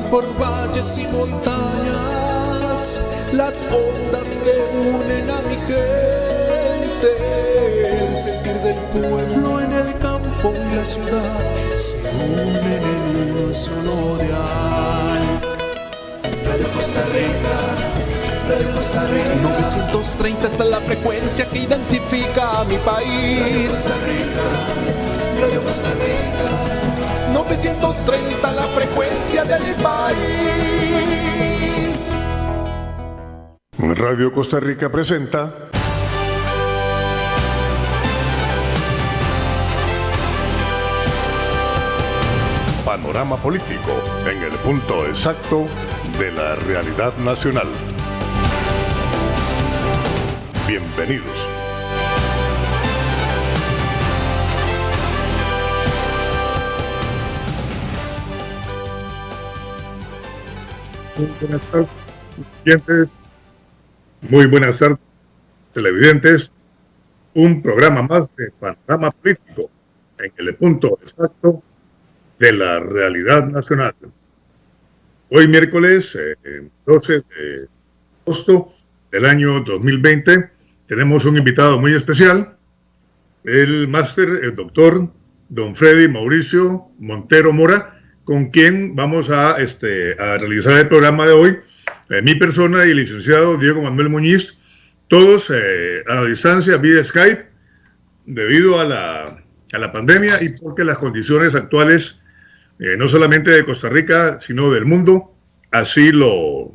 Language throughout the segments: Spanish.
por valles y montañas, las ondas que unen a mi gente, el sentir del pueblo en el campo y la ciudad se unen en un solo dial. Radio Costa Rica, Radio Costa Rica. 930 está la frecuencia que identifica a mi país. Radio Costa Rica, Radio Costa Rica. 930 la frecuencia de mi país. Radio Costa Rica presenta Panorama Político, en el punto exacto de la realidad nacional. Bienvenidos. Muy buenas tardes, oyentes. Muy buenas tardes, televidentes. Un programa más de Panorama Político, en el punto exacto de la realidad nacional. Hoy miércoles 12 de agosto del año 2020 tenemos un invitado muy especial, el el doctor don Freddy Mauricio Montero Mora, con quien vamos a realizar el programa de hoy. Mi persona y el licenciado Diego Manuel Muñiz, todos a la distancia vía Skype, debido a la pandemia y porque las condiciones actuales, no solamente de Costa Rica, sino del mundo, así lo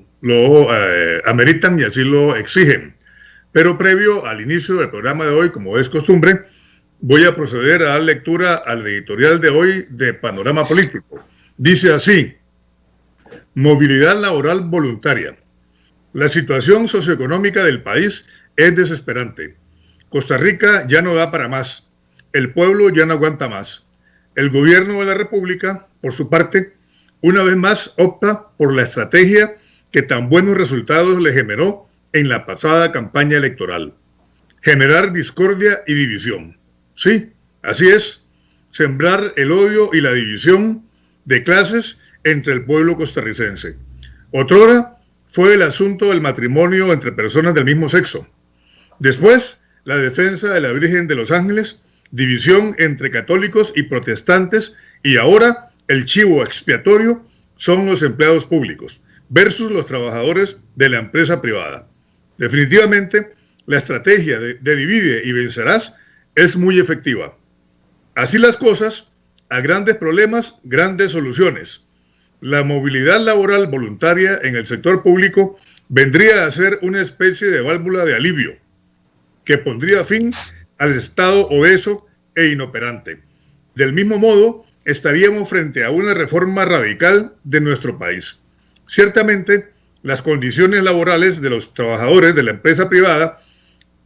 ameritan y así lo exigen. Pero previo al inicio del programa de hoy, como es costumbre, voy a proceder a dar lectura al editorial de hoy de Panorama Político. Dice así: movilidad laboral voluntaria. La situación socioeconómica del país es desesperante. Costa Rica ya no da para más. El pueblo ya no aguanta más. El gobierno de la República, por su parte, una vez más opta por la estrategia que tan buenos resultados le generó en la pasada campaña electoral: generar discordia y división. Sí, así es, sembrar el odio y la división de clases entre el pueblo costarricense. Otrora fue el asunto del matrimonio entre personas del mismo sexo. Después, la defensa de la Virgen de los Ángeles, división entre católicos y protestantes, y ahora el chivo expiatorio son los empleados públicos versus los trabajadores de la empresa privada. Definitivamente, la estrategia de divide y vencerás es muy efectiva. Así las cosas, a grandes problemas, grandes soluciones. La movilidad laboral voluntaria en el sector público vendría a ser una especie de válvula de alivio que pondría fin al Estado obeso e inoperante. Del mismo modo, estaríamos frente a una reforma radical de nuestro país. Ciertamente, las condiciones laborales de los trabajadores de la empresa privada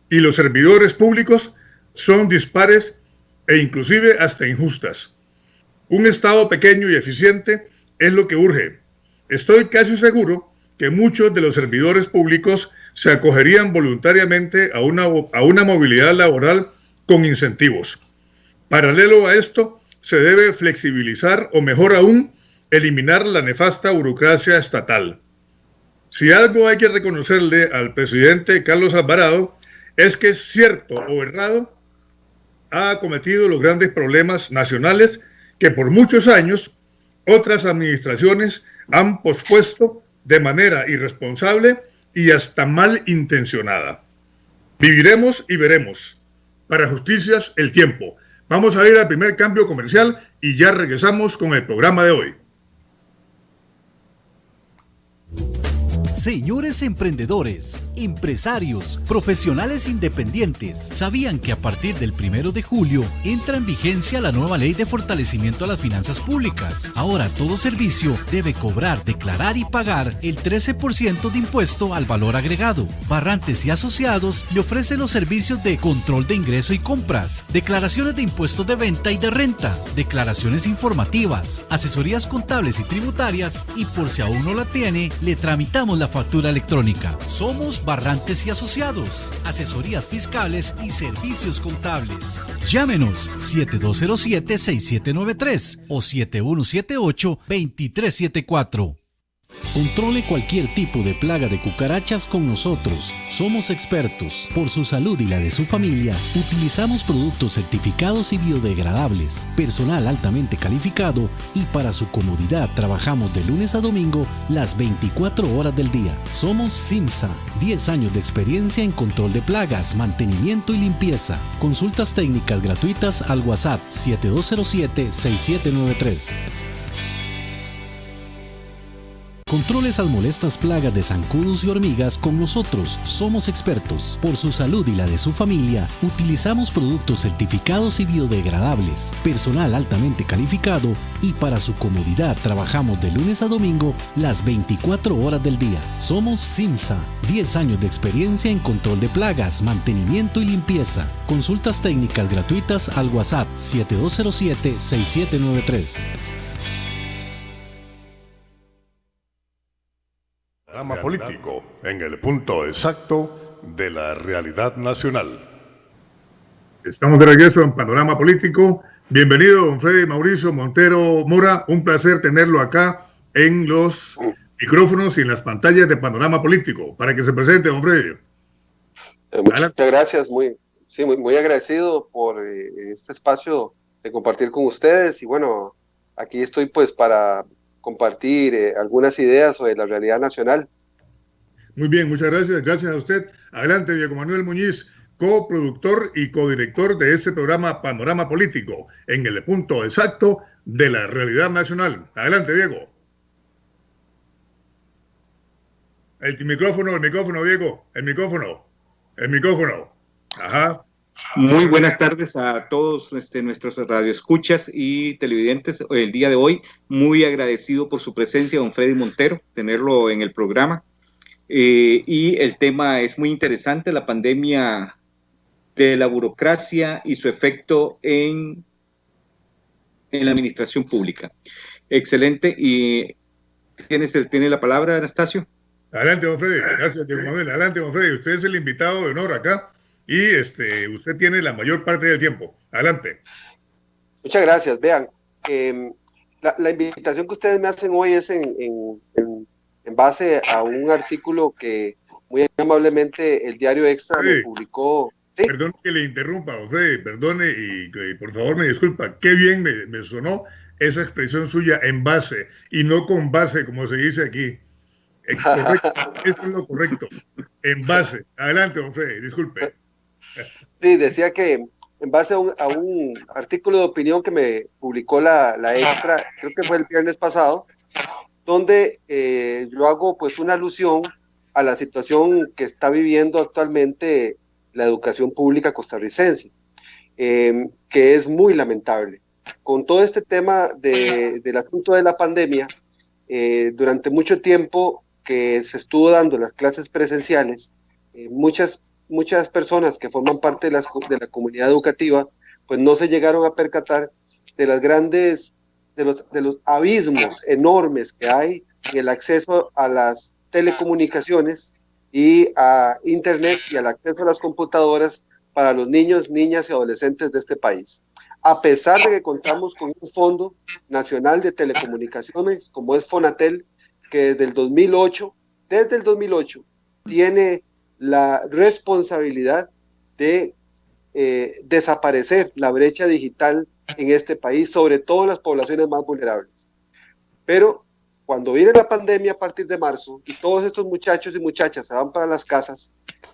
y los servidores públicos son dispares e inclusive hasta injustas. Un Estado pequeño y eficiente es lo que urge. Estoy casi seguro que muchos de los servidores públicos se acogerían voluntariamente a una movilidad laboral con incentivos. Paralelo a esto, se debe flexibilizar o, mejor aún, eliminar la nefasta burocracia estatal. Si algo hay que reconocerle al presidente Carlos Alvarado es que, cierto o errado, ha acometido los grandes problemas nacionales que por muchos años otras administraciones han pospuesto de manera irresponsable y hasta malintencionada. Viviremos y veremos. Para justicias, el tiempo. Vamos a ir al primer cambio comercial y ya regresamos con el programa de hoy. Señores emprendedores, empresarios, profesionales independientes, ¿sabían que a partir del 1 de julio entra en vigencia la nueva ley de fortalecimiento a las finanzas públicas? Ahora todo servicio debe cobrar, declarar y pagar el 13% de impuesto al valor agregado. Barrantes y Asociados le ofrece los servicios de control de ingreso y compras, declaraciones de impuestos de venta y de renta, declaraciones informativas, asesorías contables y tributarias, y por si aún no la tiene, le tramitamos la factura electrónica. Somos Barrantes y Asociados, asesorías fiscales y servicios contables. Llámenos 7207-6793 o 7178-2374. Controle cualquier tipo de plaga de cucarachas con nosotros. Somos expertos. Por su salud y la de su familia, utilizamos productos certificados y biodegradables, personal altamente calificado y para su comodidad trabajamos de lunes a domingo las 24 horas del día. Somos Simsa. 10 años de experiencia en control de plagas, mantenimiento y limpieza. Consultas técnicas gratuitas al WhatsApp 7207-6793. Controle esas molestas plagas de zancudos y hormigas con nosotros. Somos expertos. Por su salud y la de su familia, utilizamos productos certificados y biodegradables, personal altamente calificado y para su comodidad trabajamos de lunes a domingo las 24 horas del día. Somos Simsa. 10 años de experiencia en control de plagas, mantenimiento y limpieza. Consultas técnicas gratuitas al WhatsApp 7207-6793. Panorama político en el punto exacto de la realidad nacional. Estamos de regreso en Panorama Político. Bienvenido, don Freddy Mauricio Montero Mora. Un placer tenerlo acá en los micrófonos y en las pantallas de Panorama Político. Para que se presente, don Freddy. Muchas gracias. Muy agradecido por este espacio de compartir con ustedes. Y bueno, aquí estoy pues para compartir algunas ideas sobre la realidad nacional. Muy bien, muchas gracias. Gracias a usted. Adelante, Diego Manuel Muñiz, coproductor y codirector de este programa Panorama Político, en el punto exacto de la realidad nacional. Adelante, Diego. El micrófono, Diego. El micrófono. Ajá. Muy buenas tardes a todos nuestros radioescuchas y televidentes. El día de hoy, muy agradecido por su presencia, don Freddy Montero, tenerlo en el programa. Y el tema es muy interesante, la pandemia de la burocracia y su efecto en la administración pública. Excelente. Y tiene la palabra, Anastasio. Adelante, don Freddy. Gracias, Diego Manuel. Adelante, don Freddy. Usted es el invitado de honor acá. Y usted tiene la mayor parte del tiempo. Adelante. Muchas gracias. Vean, la invitación que ustedes me hacen hoy es en base a un artículo que muy amablemente el Diario Extra me publicó. ¿Sí? Perdón que le interrumpa, José, perdone y por favor me disculpa. Qué bien me sonó esa expresión suya, en base, y no con base, como se dice aquí. Correcto. Eso es lo correcto. En base. Adelante, José, disculpe. Sí, decía que en base a un artículo de opinión que me publicó la Extra, creo que fue el viernes pasado, donde yo hago pues una alusión a la situación que está viviendo actualmente la educación pública costarricense, que es muy lamentable. Con todo este tema del asunto de la pandemia, durante mucho tiempo que se estuvo dando las clases presenciales, muchas personas que forman parte de la comunidad educativa, pues no se llegaron a percatar de las de los abismos enormes que hay en el acceso a las telecomunicaciones y a internet y al acceso a las computadoras para los niños, niñas y adolescentes de este país. A pesar de que contamos con un Fondo Nacional de Telecomunicaciones, como es Fonatel, que desde el 2008 tiene la responsabilidad de desaparecer la brecha digital en este país, sobre todo en las poblaciones más vulnerables. Pero cuando viene la pandemia a partir de marzo y todos estos muchachos y muchachas se van para las casas,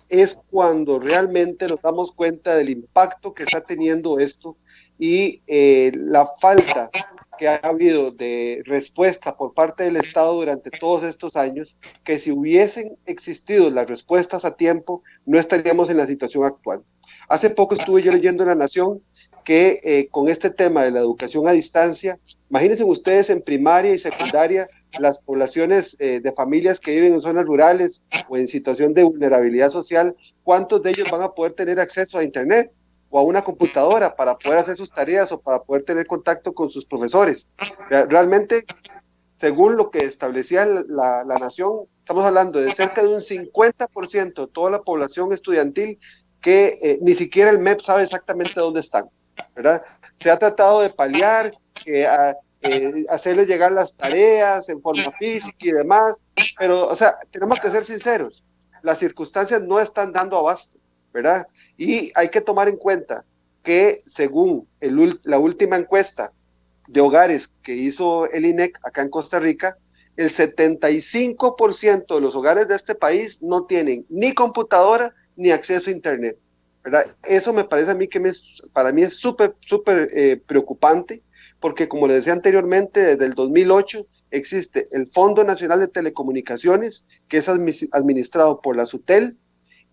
es cuando realmente nos damos cuenta del impacto que está teniendo esto y la falta que ha habido de respuesta por parte del Estado durante todos estos años, que si hubiesen existido las respuestas a tiempo, no estaríamos en la situación actual. Hace poco estuve yo leyendo en La Nación que con este tema de la educación a distancia, imagínense ustedes en primaria y secundaria, las poblaciones de familias que viven en zonas rurales o en situación de vulnerabilidad social, ¿cuántos de ellos van a poder tener acceso a internet o a una computadora para poder hacer sus tareas o para poder tener contacto con sus profesores? Realmente, según lo que establecía la Nación, estamos hablando de cerca de un 50% de toda la población estudiantil que ni siquiera el MEP sabe exactamente dónde están, ¿verdad? Se ha tratado de paliar hacerles llegar las tareas en forma física y demás, pero, o sea, tenemos que ser sinceros, las circunstancias no están dando abasto, ¿verdad? Y hay que tomar en cuenta que según la última encuesta de hogares que hizo el INEC acá en Costa Rica, el 75% de los hogares de este país no tienen ni computadora ni acceso a internet, ¿verdad? Eso me parece a mí para mí es súper preocupante, porque como les decía anteriormente, desde el 2008 existe el Fondo Nacional de Telecomunicaciones, que es administrado por la SUTEL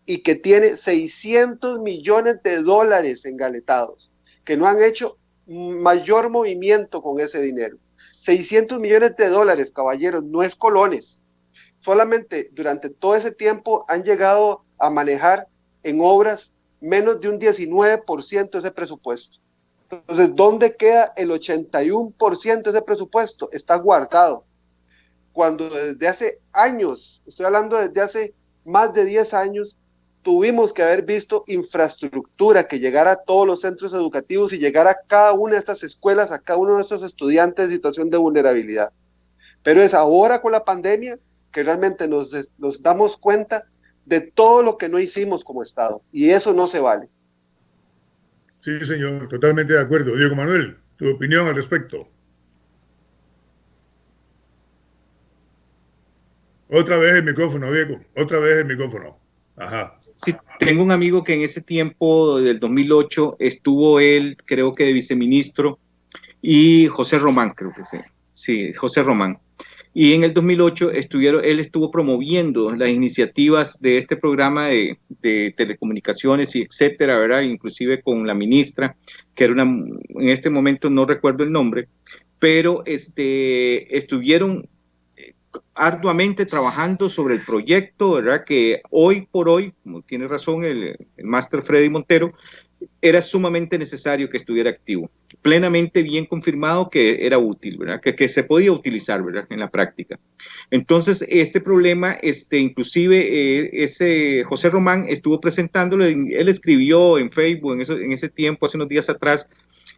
y que tiene 600 millones de dólares engaletados, que no han hecho mayor movimiento con ese dinero. 600 millones de dólares, caballeros, no es colones. Solamente durante todo ese tiempo han llegado a manejar en obras menos de un 19% de ese presupuesto. Entonces, ¿dónde queda el 81% de ese presupuesto? Está guardado. Cuando desde hace años, estoy hablando desde hace más de 10 años, tuvimos que haber visto infraestructura que llegara a todos los centros educativos y llegara a cada una de estas escuelas, a cada uno de estos estudiantes en situación de vulnerabilidad. Pero es ahora con la pandemia que realmente nos damos cuenta de todo lo que no hicimos como Estado, y eso no se vale. Sí, señor, totalmente de acuerdo. Diego Manuel, tu opinión al respecto. Otra vez el micrófono, Diego, otra vez el micrófono. Ajá. Sí, tengo un amigo que en ese tiempo del 2008 estuvo él, creo que de viceministro, y José Román, creo que sí, José Román. Y en el 2008 él estuvo promoviendo las iniciativas de este programa de telecomunicaciones y etcétera, ¿verdad? Inclusive con la ministra, que era en este momento no recuerdo el nombre, pero estuvieron arduamente trabajando sobre el proyecto, ¿verdad? Que hoy por hoy, como tiene razón el máster Freddy Montero, era sumamente necesario que estuviera activo, plenamente bien confirmado que era útil, ¿verdad? Que se podía utilizar, ¿verdad? En la práctica. Entonces, este problema, inclusive ese José Román estuvo presentándolo, él escribió en Facebook en ese tiempo, hace unos días atrás,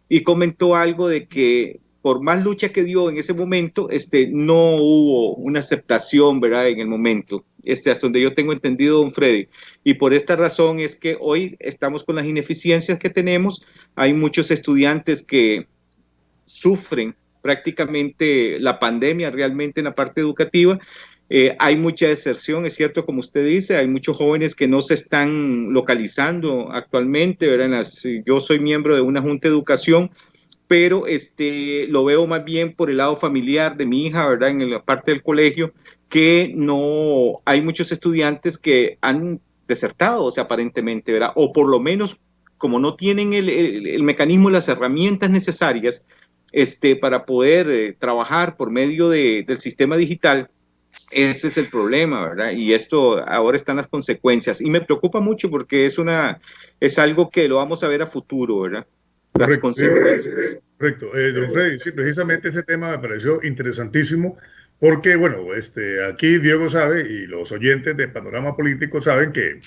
y comentó algo de que por más lucha que dio en ese momento, no hubo una aceptación, ¿verdad? En el momento, hasta donde yo tengo entendido, don Freddy. Y por esta razón es que hoy estamos con las ineficiencias que tenemos. Hay muchos estudiantes que sufren prácticamente la pandemia realmente en la parte educativa. Hay mucha deserción, es cierto, como usted dice, hay muchos jóvenes que no se están localizando actualmente, ¿verdad? Yo soy miembro de una junta de educación, pero lo veo más bien por el lado familiar de mi hija, ¿verdad? En la parte del colegio, que no hay muchos estudiantes que han desertado, o sea, aparentemente, ¿verdad? O por lo menos, como no tienen el mecanismo, las herramientas necesarias para poder trabajar por medio del sistema digital, ese es el problema, ¿verdad? Y esto ahora están las consecuencias. Y me preocupa mucho porque es algo que lo vamos a ver a futuro, ¿verdad? Las consecuencias. Correcto. Don Freddy, sí, precisamente ese tema me pareció interesantísimo porque, bueno, aquí Diego sabe y los oyentes de Panorama Político saben que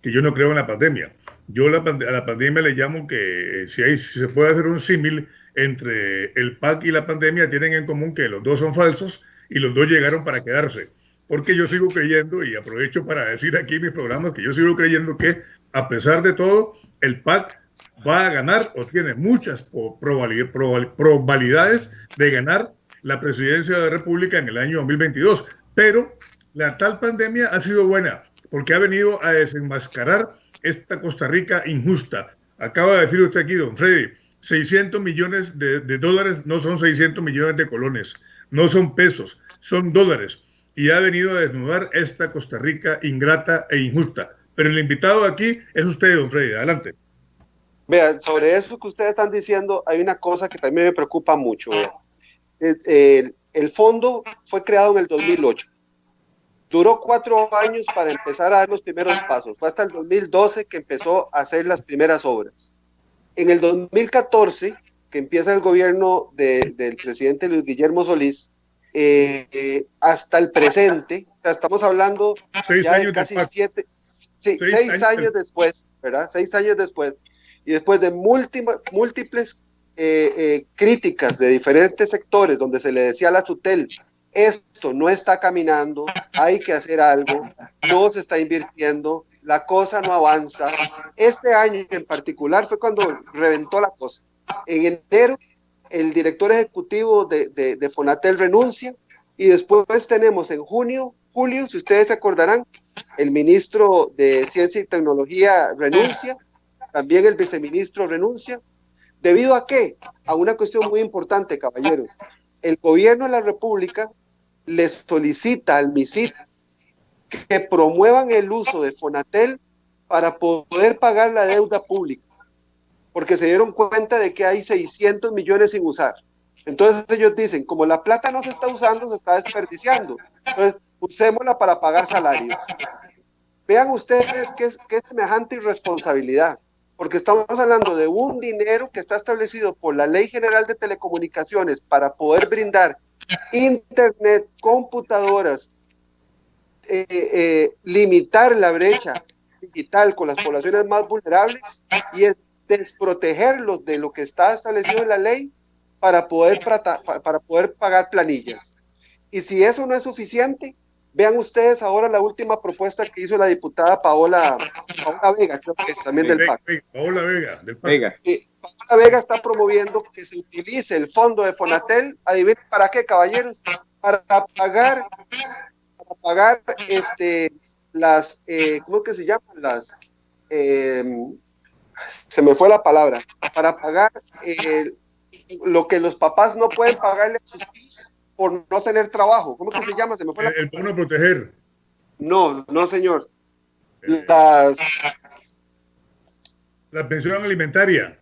yo no creo en la pandemia. Yo a la pandemia le llamo que si se puede hacer un símil entre el PAC y la pandemia, tienen en común que los dos son falsos y los dos llegaron para quedarse. Porque yo sigo creyendo, y aprovecho para decir aquí en mis programas, que yo sigo creyendo que a pesar de todo, el PAC va a ganar o tiene muchas probabilidades de ganar la presidencia de la República en el año 2022. Pero la tal pandemia ha sido buena porque ha venido a desenmascarar esta Costa Rica injusta. Acaba de decir usted aquí, don Freddy, 600 millones de dólares no son 600 millones de colones, no son pesos, son dólares. Y ha venido a desnudar esta Costa Rica ingrata e injusta. Pero el invitado aquí es usted, don Freddy. Adelante. Vean, sobre eso que ustedes están diciendo, hay una cosa que también me preocupa mucho. El fondo fue creado en el 2008. Duró 4 años para empezar a dar los primeros pasos. Fue hasta el 2012 que empezó a hacer las primeras obras. En el 2014, que empieza el gobierno del presidente Luis Guillermo Solís, hasta el presente, o sea, estamos hablando ya de casi 6 años después, ¿verdad? 6 años después. Y después de múltiples críticas de diferentes sectores donde se le decía a la SUTEL, esto no está caminando, hay que hacer algo, no se está invirtiendo, la cosa no avanza. Este año en particular fue cuando reventó la cosa. En enero, el director ejecutivo de Fonatel renuncia y después tenemos en julio, si ustedes se acordarán, el ministro de Ciencia y Tecnología renuncia, también el viceministro renuncia. ¿Debido a qué? A una cuestión muy importante, caballeros. El gobierno de la República le solicita al MISIT que promuevan el uso de Fonatel para poder pagar la deuda pública, porque se dieron cuenta de que hay 600 millones sin usar. Entonces ellos dicen, como la plata no se está usando, se está desperdiciando. Entonces, usémosla para pagar salarios. Vean ustedes qué semejante irresponsabilidad, porque estamos hablando de un dinero que está establecido por la Ley General de Telecomunicaciones para poder brindar internet, computadoras, limitar la brecha digital con las poblaciones más vulnerables y es desprotegerlos de lo que está establecido en la ley para poder pagar planillas. Y si eso no es suficiente, vean ustedes ahora la última propuesta que hizo la diputada Paola Vega, creo que es también del PAC. Paola Vega, del PAC. Paola Vega está promoviendo que se utilice el fondo de Fonatel, adivinen para qué, caballeros, para pagar las, ¿cómo que se llaman? Las, se me fue la palabra, para pagar lo que los papás no pueden pagarle a sus hijos por no tener trabajo. ¿Cómo que se llama? Se me fue el bono proteger. No, señor. La pensión alimentaria.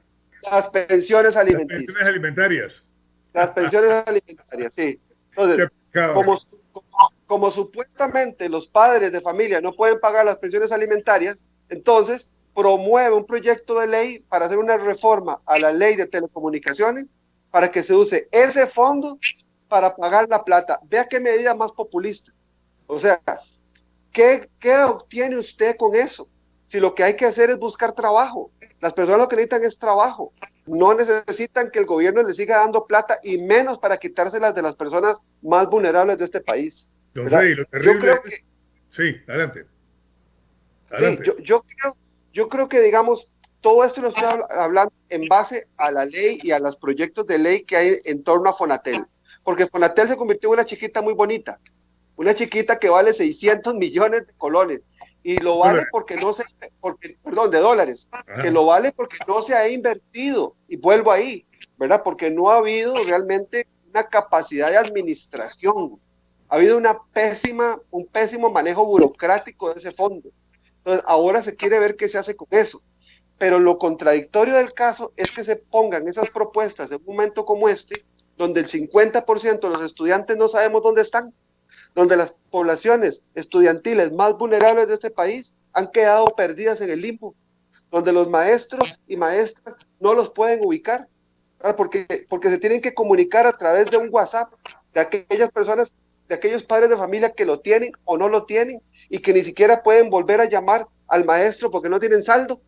Las pensiones alimenticias. Las pensiones alimentarias, sí. Entonces, como supuestamente los padres de familia no pueden pagar las pensiones alimentarias, entonces promueve un proyecto de ley para hacer una reforma a la ley de telecomunicaciones para que se use ese fondo para pagar la plata. Vea qué medida más populista. O sea, ¿qué obtiene usted con eso? Si lo que hay que hacer es buscar trabajo. Las personas lo que necesitan es trabajo. No necesitan que el gobierno les siga dando plata y menos para quitárselas de las personas más vulnerables de este país. Entonces, lo terrible yo creo que... Sí, adelante. Sí, yo creo que, digamos, todo esto lo estoy hablando en base a la ley y a los proyectos de ley que hay en torno a Fonatel. Porque Fonatel se convirtió en una chiquita muy bonita. Una chiquita que vale 600 millones de colones. Y lo vale porque no se, perdón, de dólares, que lo vale porque no se ha invertido, y vuelvo ahí, ¿verdad? Porque no ha habido realmente una capacidad de administración, ha habido un pésimo manejo burocrático de ese fondo. Entonces ahora se quiere ver qué se hace con eso, pero lo contradictorio del caso es que se pongan esas propuestas en un momento como este, donde el 50% de los estudiantes no sabemos dónde están, donde las poblaciones estudiantiles más vulnerables de este país han quedado perdidas en el limbo, donde los maestros y maestras no los pueden ubicar, porque se tienen que comunicar a través de un WhatsApp de aquellas personas, de aquellos padres de familia que lo tienen o no lo tienen y que ni siquiera pueden volver a llamar al maestro porque no tienen saldo.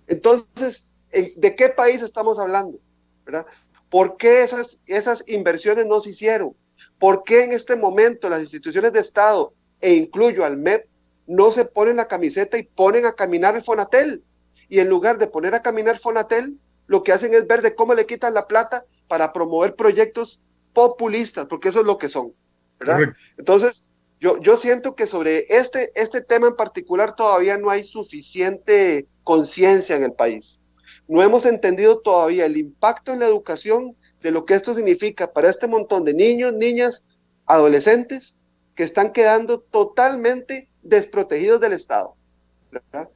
Entonces, ¿de qué país estamos hablando? ¿Verdad? ¿Por qué esas inversiones no se hicieron? ¿Por qué en este momento las instituciones de Estado, e incluyo al MEP, no se ponen la camiseta y ponen a caminar el Fonatel? Y en lugar de poner a caminar Fonatel, lo que hacen es ver de cómo le quitan la plata para promover proyectos populistas, porque eso es lo que son, ¿verdad? Correcto. Entonces, yo siento que sobre este tema en particular todavía no hay suficiente conciencia en el país. No hemos entendido todavía el impacto en la educación de lo que esto significa para este montón de niños, niñas, adolescentes que están quedando totalmente desprotegidos del Estado, ¿verdad?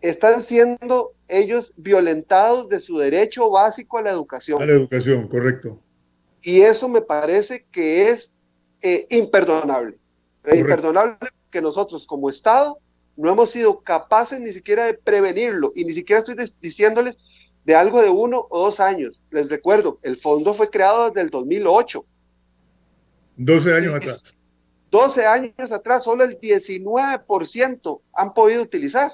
Están siendo ellos violentados de su derecho básico a la educación. A la educación, correcto. Y eso me parece que es imperdonable. Imperdonable que nosotros como Estado no hemos sido capaces ni siquiera de prevenirlo, y ni siquiera estoy diciéndoles de algo de 1 o 2 años. Les recuerdo, el fondo fue creado desde el 2008. 12 años atrás. 12 años atrás, solo el 19% han podido utilizar.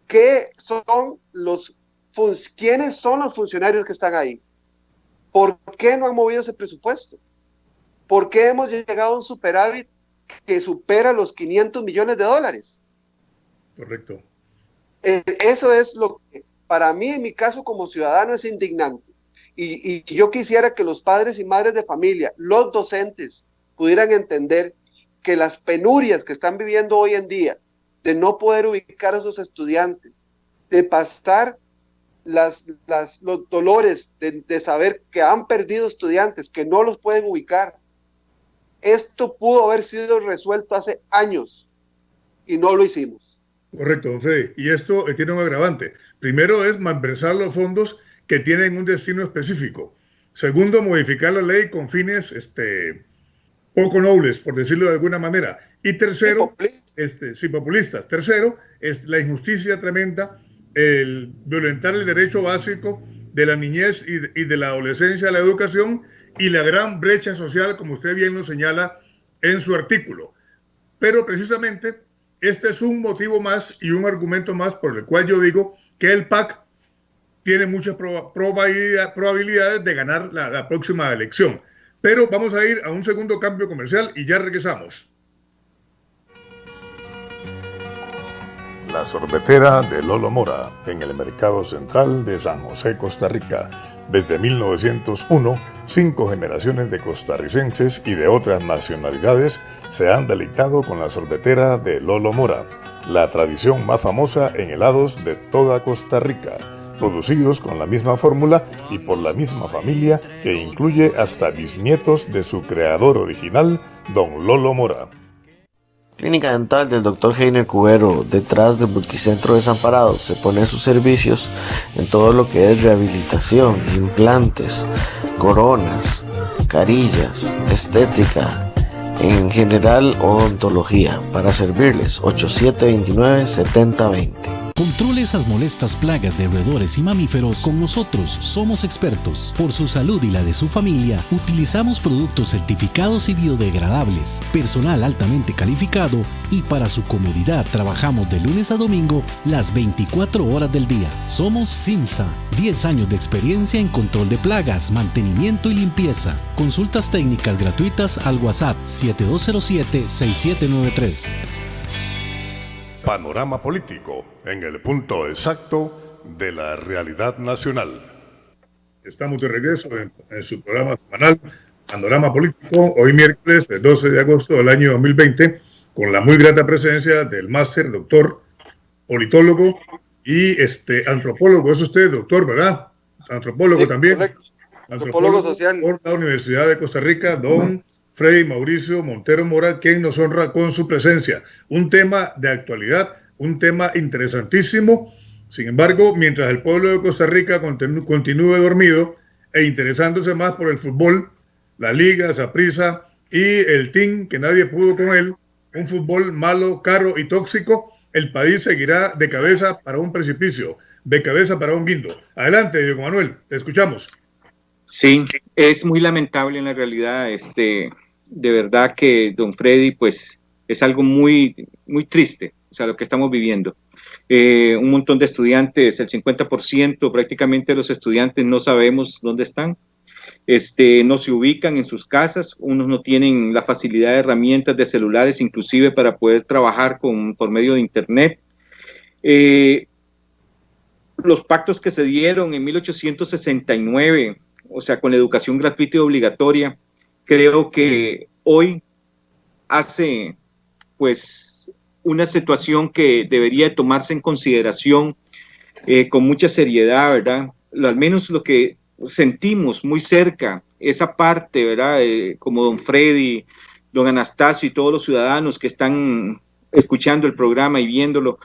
¿Qué son los ¿quiénes son los funcionarios que están ahí? ¿Por qué no han movido ese presupuesto? ¿Por qué hemos llegado a un superávit que supera los 500 millones de dólares? Correcto. Eso es lo que para mí, en mi caso como ciudadano, es indignante. Y yo quisiera que los padres y madres de familia, los docentes, pudieran entender que las penurias que están viviendo hoy en día, de no poder ubicar a sus estudiantes, de pasar los dolores de saber que han perdido estudiantes, que no los pueden ubicar, esto pudo haber sido resuelto hace años y no lo hicimos. Correcto, don Fede. Y esto tiene un agravante. Primero es malversar los fondos que tienen un destino específico. Segundo, modificar la ley con fines poco nobles, por decirlo de alguna manera. Y tercero, populistas. Tercero, es la injusticia tremenda, el violentar el derecho básico de la niñez y de la adolescencia a la educación y la gran brecha social, como usted bien lo señala en su artículo. Pero precisamente este es un motivo más y un argumento más por el cual yo digo que el PAC tiene muchas probabilidades de ganar la próxima elección. Pero vamos a ir a un segundo cambio comercial y ya regresamos. La sorbetera de Lolo Mora, en el Mercado Central de San José, Costa Rica. Desde 1901, 5 generaciones de costarricenses y de otras nacionalidades se han deleitado con la sorbetera de Lolo Mora, la tradición más famosa en helados de toda Costa Rica, producidos con la misma fórmula y por la misma familia que incluye hasta bisnietos de su creador original, don Lolo Mora. Clínica Dental del Dr. Heiner Cubero, detrás del Multicentro Desamparados, se pone sus servicios en todo lo que es rehabilitación, implantes, coronas, carillas, estética, en general odontología, para servirles. 8729-7020. Controle esas molestas plagas de roedores y mamíferos con nosotros. Somos expertos. Por su salud y la de su familia, utilizamos productos certificados y biodegradables, personal altamente calificado y para su comodidad trabajamos de lunes a domingo las 24 horas del día. Somos Simsa. 10 años de experiencia en control de plagas, mantenimiento y limpieza. Consultas técnicas gratuitas al WhatsApp 7207-6793. Panorama político en el punto exacto de la realidad nacional. Estamos de regreso en su programa semanal Panorama Político, hoy miércoles, el 12 de agosto del año 2020, con la muy grata presencia del máster, doctor, politólogo y antropólogo. Es usted, doctor, ¿verdad? Antropólogo sí, también. Correcto. Antropólogo social. Por la Universidad de Costa Rica, don Freddy Mauricio Montero Mora, quien nos honra con su presencia. Un tema de actualidad, un tema interesantísimo. Sin embargo, mientras el pueblo de Costa Rica continúe dormido e interesándose más por el fútbol, la Liga, Saprissa y el team, que nadie pudo con él, un fútbol malo, caro y tóxico, el país seguirá de cabeza para un precipicio, de cabeza para un guindo. Adelante, Diego Manuel, te escuchamos. Sí, es muy lamentable en la realidad, de verdad que don Freddy, pues es algo muy, muy triste, o sea, lo que estamos viviendo. Un montón de estudiantes, el 50% prácticamente de los estudiantes no sabemos dónde están, no se ubican en sus casas, unos no tienen la facilidad de herramientas de celulares, inclusive para poder trabajar por medio de internet. Los pactos que se dieron en 1869, o sea, con la educación gratuita y obligatoria, creo que hoy hace pues una situación que debería tomarse en consideración con mucha seriedad, ¿verdad? Al menos lo que sentimos muy cerca, esa parte, ¿verdad? Como don Freddy, don Anastasio y todos los ciudadanos que están escuchando el programa y viéndolo,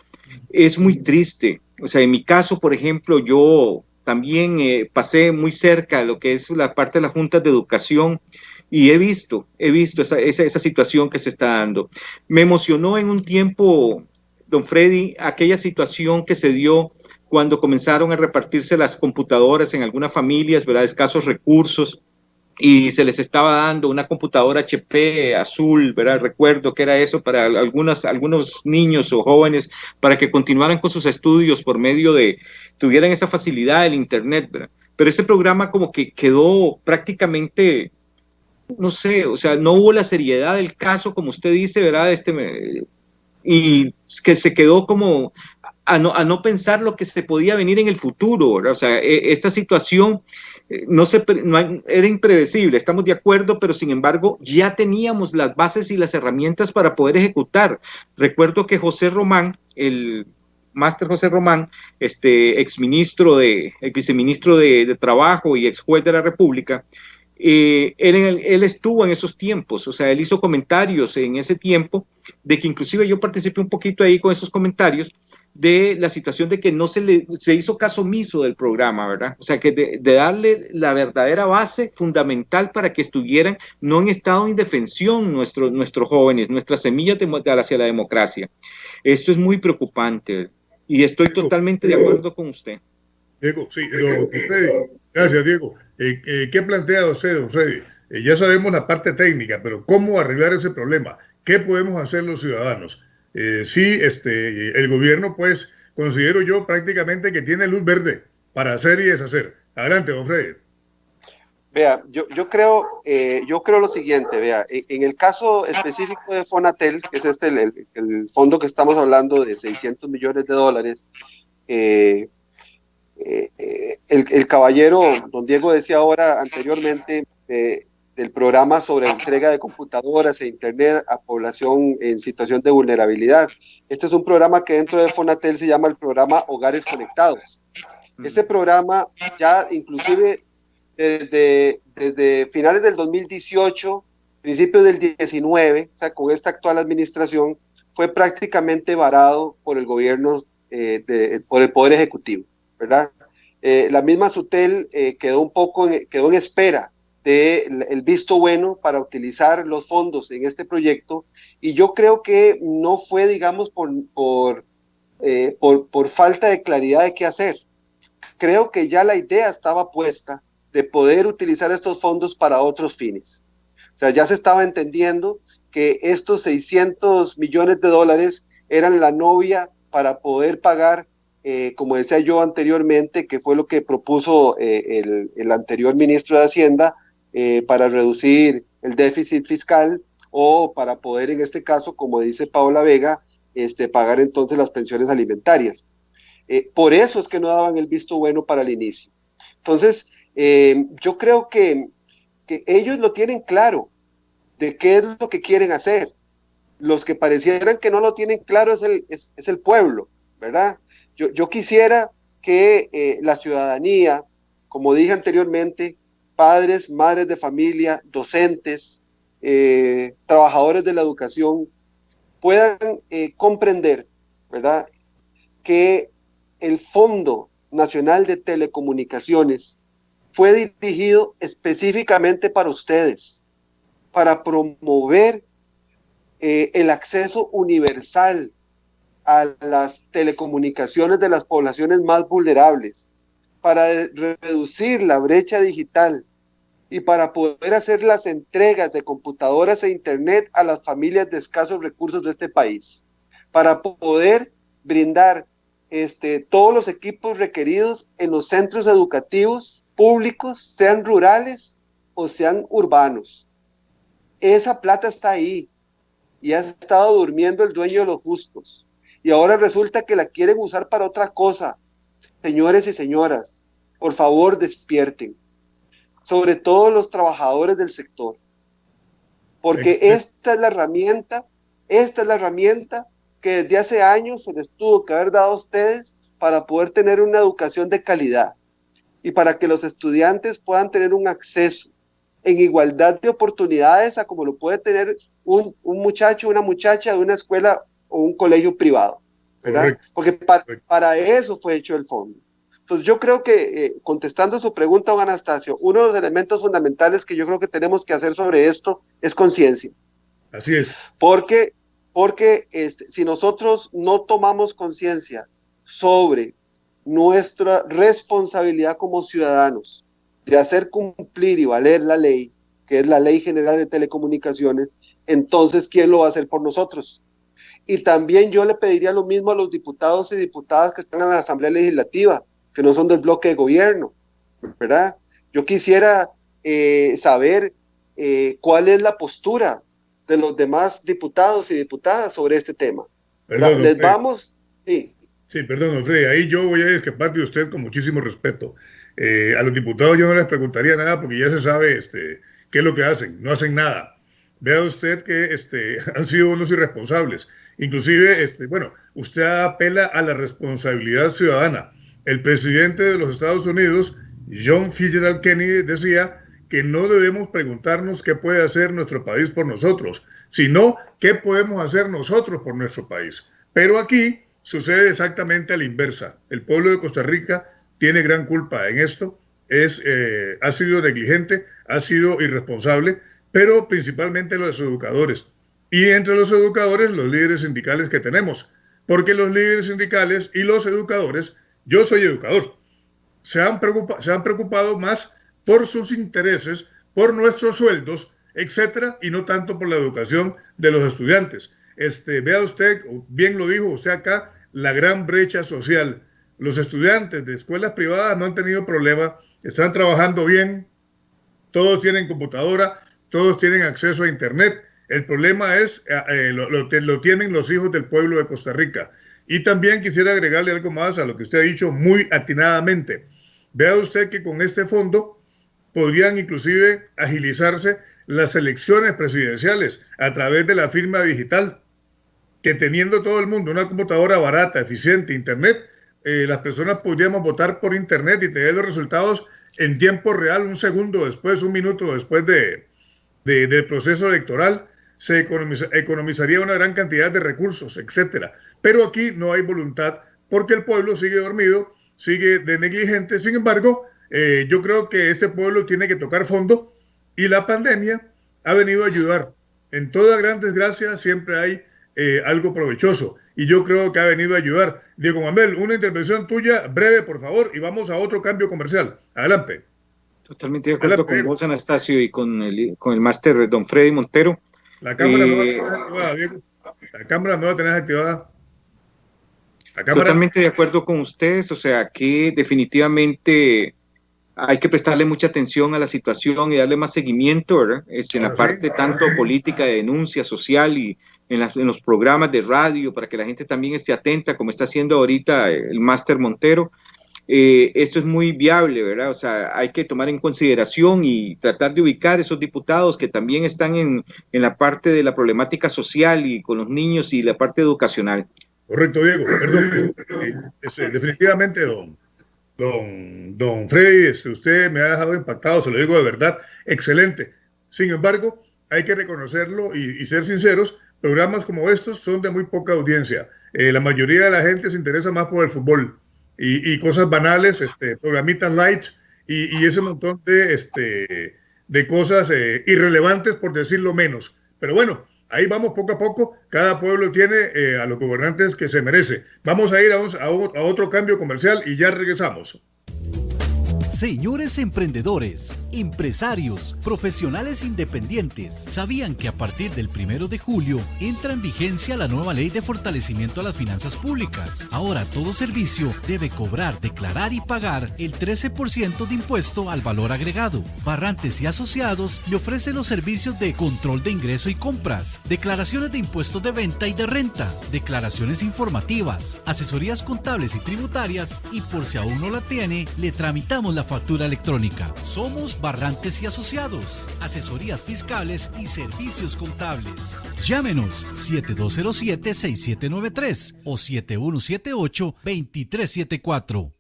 es muy triste. O sea, en mi caso, por ejemplo, yo también pasé muy cerca de lo que es la parte de las juntas de educación y he visto esa situación que se está dando. Me emocionó en un tiempo, don Freddy, aquella situación que se dio cuando comenzaron a repartirse las computadoras en algunas familias, ¿verdad? Escasos recursos, y se les estaba dando una computadora HP azul, ¿verdad? Recuerdo que era eso para algunos niños o jóvenes para que continuaran con sus estudios por medio de, tuvieran esa facilidad del Internet, ¿verdad? Pero ese programa como que quedó prácticamente, no sé, o sea, no hubo la seriedad del caso, como usted dice, ¿verdad? Y que se quedó como a no pensar lo que se podía venir en el futuro, ¿verdad? O sea, esta situación era impredecible, estamos de acuerdo, pero sin embargo ya teníamos las bases y las herramientas para poder ejecutar. Recuerdo que José Román, el máster José Román, ex viceministro de Trabajo y ex juez de la República, él estuvo en esos tiempos, o sea, él hizo comentarios en ese tiempo, de que inclusive yo participé un poquito ahí con esos comentarios, de la situación de que no se hizo caso omiso del programa, ¿verdad? O sea, que de darle la verdadera base fundamental para que estuvieran no en estado de indefensión nuestros jóvenes, nuestras semillas hacia la democracia. Esto es muy preocupante y estoy totalmente de acuerdo con usted. Diego, sí, gracias, Diego. ¿Qué plantea usted, don Freddy? Ya sabemos la parte técnica, pero ¿cómo arreglar ese problema? ¿Qué podemos hacer los ciudadanos? Sí, el gobierno, pues, considero yo prácticamente que tiene luz verde para hacer y deshacer. Adelante, don Freddy. Vea, yo creo lo siguiente, vea, en el caso específico de Fonatel, que es el fondo que estamos hablando de $600 millones, el caballero, don Diego decía ahora anteriormente del programa sobre entrega de computadoras e internet a población en situación de vulnerabilidad. Este es un programa que dentro de Fonatel se llama el programa Hogares Conectados. Ese programa ya inclusive desde finales del 2018, principios del 19, o sea, con esta actual administración, fue prácticamente varado por el gobierno, por el Poder Ejecutivo, ¿verdad? La misma SUTEL quedó en espera del visto bueno para utilizar los fondos en este proyecto, y yo creo que no fue, digamos, por falta de claridad de qué hacer. Creo que ya la idea estaba puesta de poder utilizar estos fondos para otros fines. O sea, ya se estaba entendiendo que estos $600 millones eran la novia para poder pagar, como decía yo anteriormente, que fue lo que propuso el anterior ministro de Hacienda, para reducir el déficit fiscal o para poder, en este caso, como dice Paola Vega, pagar entonces las pensiones alimentarias. Por eso es que no daban el visto bueno para el inicio. Entonces, yo creo que ellos lo tienen claro de qué es lo que quieren hacer. Los que parecieran que no lo tienen claro es el pueblo, ¿verdad? Yo quisiera que la ciudadanía, como dije anteriormente, padres, madres de familia, docentes, trabajadores de la educación, puedan comprender, ¿verdad?, que el Fondo Nacional de Telecomunicaciones fue dirigido específicamente para ustedes, para promover el acceso universal a las telecomunicaciones de las poblaciones más vulnerables, para reducir la brecha digital y para poder hacer las entregas de computadoras e internet a las familias de escasos recursos de este país, para poder brindar todos los equipos requeridos en los centros educativos públicos, sean rurales o sean urbanos. Esa plata está ahí y ha estado durmiendo el dueño de los justos. Y ahora resulta que la quieren usar para otra cosa. Señores y señoras, por favor despierten. Sobre todo los trabajadores del sector. Porque esta es la herramienta que desde hace años se les tuvo que haber dado a ustedes para poder tener una educación de calidad y para que los estudiantes puedan tener un acceso en igualdad de oportunidades a como lo puede tener un muchacho, una muchacha de una escuela o un colegio privado, ¿verdad? Porque para eso fue hecho el fondo. Entonces yo creo que, contestando su pregunta, don Anastasio, uno de los elementos fundamentales que yo creo que tenemos que hacer sobre esto es conciencia. Así es. Porque si nosotros no tomamos conciencia sobre nuestra responsabilidad como ciudadanos de hacer cumplir y valer la ley, que es la Ley General de Telecomunicaciones, entonces ¿quién lo va a hacer por nosotros? Y también yo le pediría lo mismo a los diputados y diputadas que están en la Asamblea Legislativa, que no son del bloque de gobierno, ¿verdad? Yo quisiera saber cuál es la postura de los demás diputados y diputadas sobre este tema. Perdón, Les vamos... Sí. Sí, perdón, Freddy, ahí yo voy a discrepar de usted con muchísimo respeto. A los diputados yo no les preguntaría nada porque ya se sabe qué es lo que hacen, no hacen nada. Vea usted que han sido unos irresponsables. Inclusive, bueno, usted apela a la responsabilidad ciudadana. El presidente de los Estados Unidos, John Fitzgerald Kennedy, decía que no debemos preguntarnos qué puede hacer nuestro país por nosotros, sino qué podemos hacer nosotros por nuestro país. Pero aquí sucede exactamente a la inversa. El pueblo de Costa Rica tiene gran culpa en esto, ha sido negligente, ha sido irresponsable, pero principalmente los educadores. Y entre los educadores, los líderes sindicales que tenemos, porque los líderes sindicales y los educadores, yo soy educador, se han preocupado más por sus intereses, por nuestros sueldos, etcétera, y no tanto por la educación de los estudiantes. Vea usted, bien lo dijo usted acá, la gran brecha social. Los estudiantes de escuelas privadas no han tenido problema, están trabajando bien, todos tienen computadora, todos tienen acceso a internet. El problema es, lo tienen los hijos del pueblo de Costa Rica. Y también quisiera agregarle algo más a lo que usted ha dicho muy atinadamente. Vea usted que con este fondo podrían inclusive agilizarse las elecciones presidenciales a través de la firma digital, que teniendo todo el mundo una computadora barata, eficiente, internet, las personas podríamos votar por internet y tener los resultados en tiempo real, un segundo después, un minuto después del proceso electoral. Se economizaría una gran cantidad de recursos, etcétera. Pero aquí no hay voluntad porque el pueblo sigue dormido, sigue de negligente. Sin embargo, yo creo que este pueblo tiene que tocar fondo y la pandemia ha venido a ayudar. En toda gran desgracia siempre hay algo provechoso y yo creo que ha venido a ayudar. Diego Manuel, una intervención tuya breve, por favor, y vamos a otro cambio comercial. Adelante. Totalmente de acuerdo con vos, Anastasio, y con el máster don Freddy Montero. La cámara no va a tener activada, Diego. La cámara no va a tener activada. Totalmente de acuerdo con ustedes, o sea que definitivamente hay que prestarle mucha atención a la situación y darle más seguimiento, ¿verdad? En la parte tanto política de denuncia social y en los programas de radio para que la gente también esté atenta, como está haciendo ahorita el máster Montero. Esto es muy viable, ¿verdad? O sea, hay que tomar en consideración y tratar de ubicar esos diputados que también están en la parte de la problemática social y con los niños y la parte educacional. Correcto, Diego. Perdón. Definitivamente, don Freddy, usted me ha dejado impactado, se lo digo de verdad, excelente. Sin embargo, hay que reconocerlo y ser sinceros, programas como estos son de muy poca audiencia. La mayoría de la gente se interesa más por el fútbol. Y cosas banales, programitas light y ese montón de cosas irrelevantes, por decirlo menos. Pero bueno, ahí vamos poco a poco. Cada pueblo tiene a los gobernantes que se merece. Vamos a ir a otro cambio comercial y ya regresamos. Señores emprendedores, empresarios, profesionales independientes, ¿sabían que a partir del 1 de julio entra en vigencia la nueva ley de fortalecimiento a las finanzas públicas? Ahora todo servicio debe cobrar, declarar y pagar el 13% de impuesto al valor agregado. Barrantes y Asociados le ofrecen los servicios de control de ingreso y compras, declaraciones de impuestos de venta y de renta, declaraciones informativas, asesorías contables y tributarias y por si aún no la tiene, le tramitamos la factura electrónica. Somos Barrantes y Asociados, asesorías fiscales y servicios contables. Llámenos 7207-6793 o 7178-2374.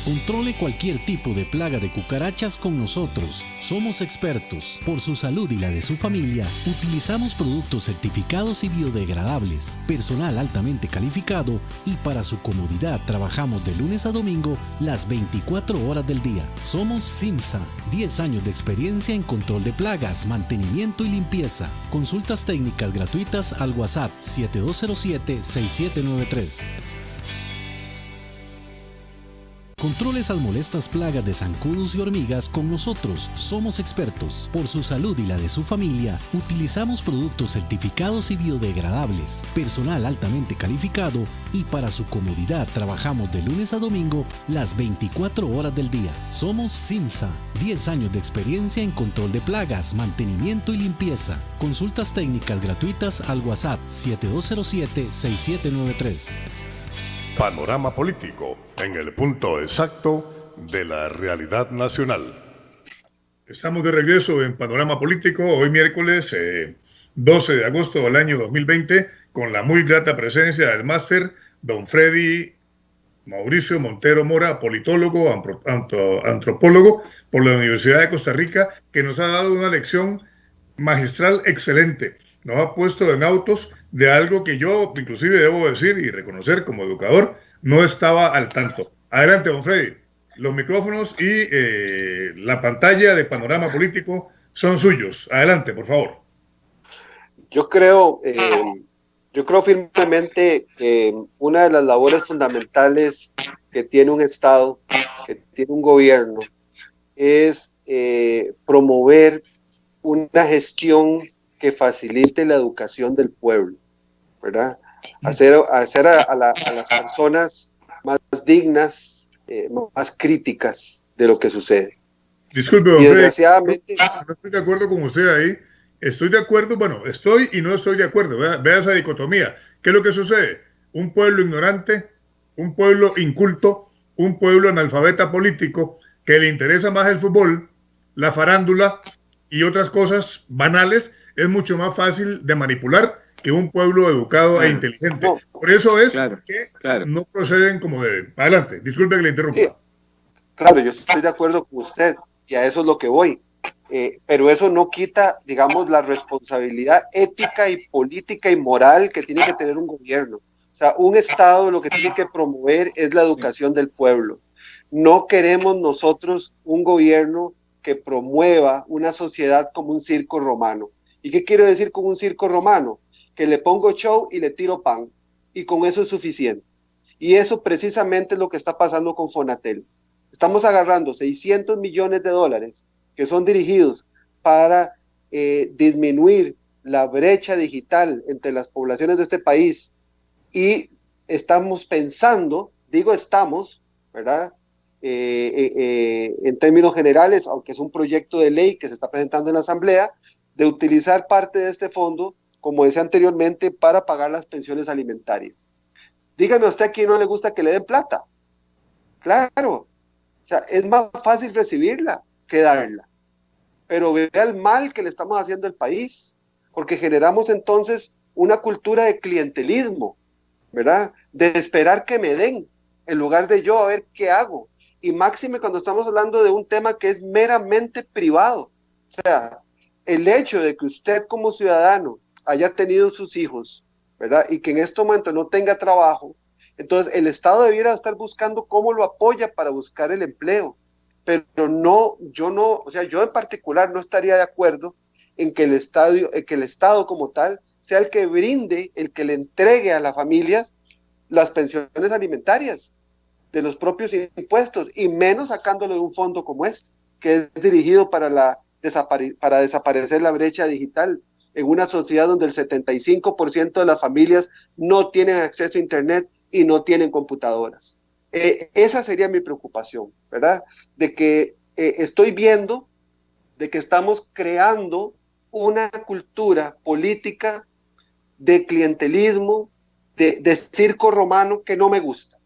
Controle cualquier tipo de plaga de cucarachas con nosotros. Somos expertos. Por su salud y la de su familia, utilizamos productos certificados y biodegradables, personal altamente calificado y para su comodidad trabajamos de lunes a domingo las 24 horas del día. Somos Simsa, 10 años de experiencia en control de plagas, mantenimiento y limpieza. Consultas técnicas gratuitas al WhatsApp 7207-6793. Controle esas molestas plagas de zancudos y hormigas con nosotros. Somos expertos. Por su salud y la de su familia, utilizamos productos certificados y biodegradables, personal altamente calificado y para su comodidad trabajamos de lunes a domingo las 24 horas del día. Somos Simsa, 10 años de experiencia en control de plagas, mantenimiento y limpieza. Consultas técnicas gratuitas al WhatsApp 7207-6793. Panorama político en el punto exacto de la realidad nacional. Estamos de regreso en Panorama Político, hoy miércoles 12 de agosto del año 2020, con la muy grata presencia del máster don Freddy Mauricio Montero Mora, politólogo, antropólogo por la Universidad de Costa Rica, que nos ha dado una lección magistral excelente. Nos ha puesto en autos de algo que yo inclusive debo decir y reconocer como educador, no estaba al tanto. Adelante, don Freddy. Los micrófonos y la pantalla de Panorama Político son suyos. Adelante, por favor. Yo creo firmemente que una de las labores fundamentales que tiene un Estado, que tiene un gobierno, es promover una gestión que facilite la educación del pueblo, ¿verdad? Hacer a las personas más dignas, más críticas de lo que sucede. Disculpe, y desgraciadamente, no estoy de acuerdo con usted ahí. Estoy de acuerdo, bueno, estoy y no estoy de acuerdo. Vea esa dicotomía. ¿Qué es lo que sucede? Un pueblo ignorante, un pueblo inculto, un pueblo analfabeta político que le interesa más el fútbol, la farándula y otras cosas banales, es mucho más fácil de manipular que un pueblo educado e inteligente. Por eso es que no proceden como deben. Adelante, disculpe que le interrumpa. Sí, claro, yo estoy de acuerdo con usted y a eso es lo que voy. Pero eso no quita, digamos, la responsabilidad ética y política y moral que tiene que tener un gobierno. O sea, un Estado lo que tiene que promover es la educación del pueblo. No queremos nosotros un gobierno que promueva una sociedad como un circo romano. ¿Y qué quiero decir con un circo romano? Que le pongo show y le tiro pan, y con eso es suficiente. Y eso precisamente es lo que está pasando con Fonatel. Estamos agarrando 600 millones de dólares que son dirigidos para disminuir la brecha digital entre las poblaciones de este país, y estamos pensando, digo estamos, ¿verdad? En términos generales, aunque es un proyecto de ley que se está presentando en la Asamblea, de utilizar parte de este fondo, como decía anteriormente, para pagar las pensiones alimentarias. Dígame a usted a quién no le gusta que le den plata. Claro, o sea, es más fácil recibirla que darla. Pero vea el mal que le estamos haciendo al país, porque generamos entonces una cultura de clientelismo, ¿verdad? De esperar que me den, en lugar de yo a ver qué hago. Y máxime cuando estamos hablando de un tema que es meramente privado. O sea, el hecho de que usted como ciudadano haya tenido sus hijos, ¿verdad? Y que en este momento no tenga trabajo, entonces el Estado debiera estar buscando cómo lo apoya para buscar el empleo. Pero yo en particular no estaría de acuerdo en que el Estado como tal sea el que brinde, el que le entregue a las familias las pensiones alimentarias de los propios impuestos, y menos sacándolo de un fondo como este, que es dirigido para desaparecer la brecha digital en una sociedad donde el 75% de las familias no tienen acceso a internet y no tienen computadoras. Esa sería mi preocupación, ¿verdad? De que estoy viendo de que estamos creando una cultura política de clientelismo, de circo romano, que no me gusta,